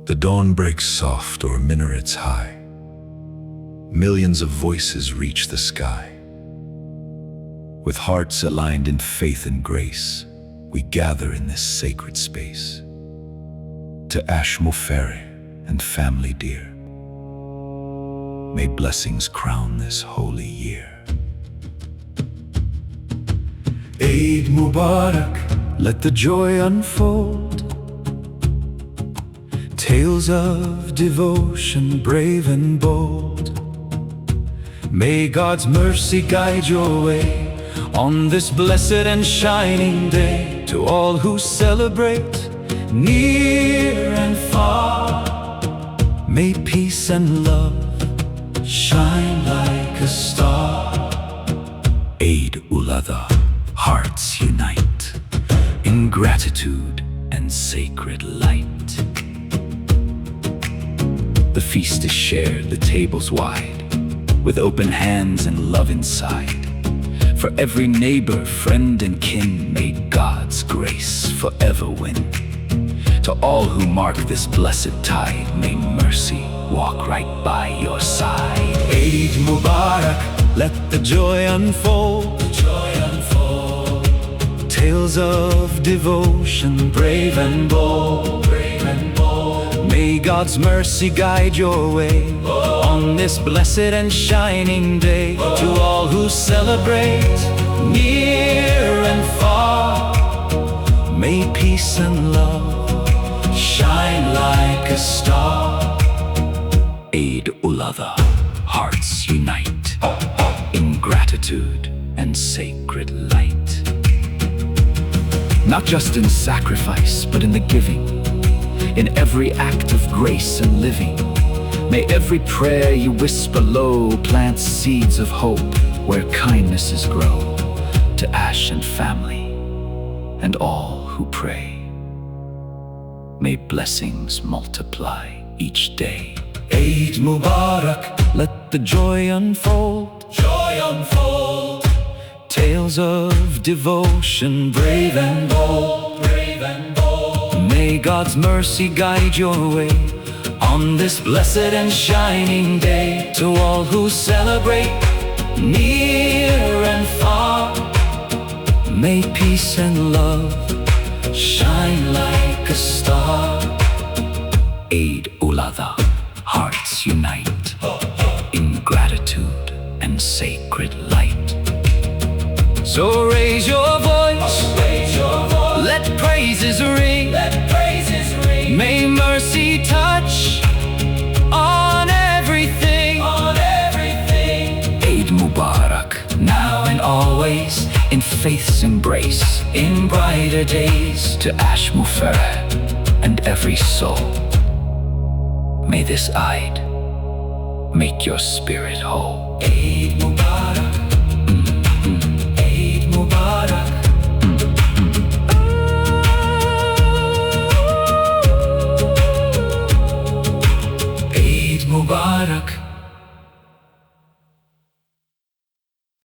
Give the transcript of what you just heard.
The dawn breaks soft o'er minarets high. Millions of voices reach the sky. With hearts aligned in faith and grace, we gather in this sacred space. To Ash Mufareh and family dear, may blessings crown this holy year. Eid Mubarak, let the joy unfold. Tales of devotion, brave and bold. May God's mercy guide your way on this blessed and shining day. To all who celebrate, near and far, may peace and love shine like a star. Eid ul-adha, hearts unite in gratitude and sacred light. The feast is shared, the table's wide, with open hands and love inside. For every neighbor, friend and kin, may God's grace forever win. To all who mark this blessed tide, may mercy walk right by your side. Eid Mubarak, let the joy unfold. Tales of devotion, brave and bold. May God's mercy guide your way on this blessed and shining day. To all who celebrate, near and far, may peace and love shine like a star. Eid ul-adha, hearts unite in gratitude and sacred light. Not just in sacrifice, but in the giving, in every act of grace and living. May every prayer you whisper low plant seeds of hope where kindnesses grow. To Ash and family and all who pray, may blessings multiply each day. Eid Mubarak, let the joy unfold. Tales of devotion, brave and bold. May God's mercy guide your way on this blessed and shining day. To all who celebrate, near and far, may peace and love shine like a star. Eid ul-adha, hearts unite in gratitude and sacred light. So raise your voice, let praises ring. May mercy touch on everything. Eid Mubarak, now and always, in faith's embrace, in brighter days. To Ash Mufareh and every soul, may this Eid make your spirit whole. Eid Mubarak, Eid Mubarak.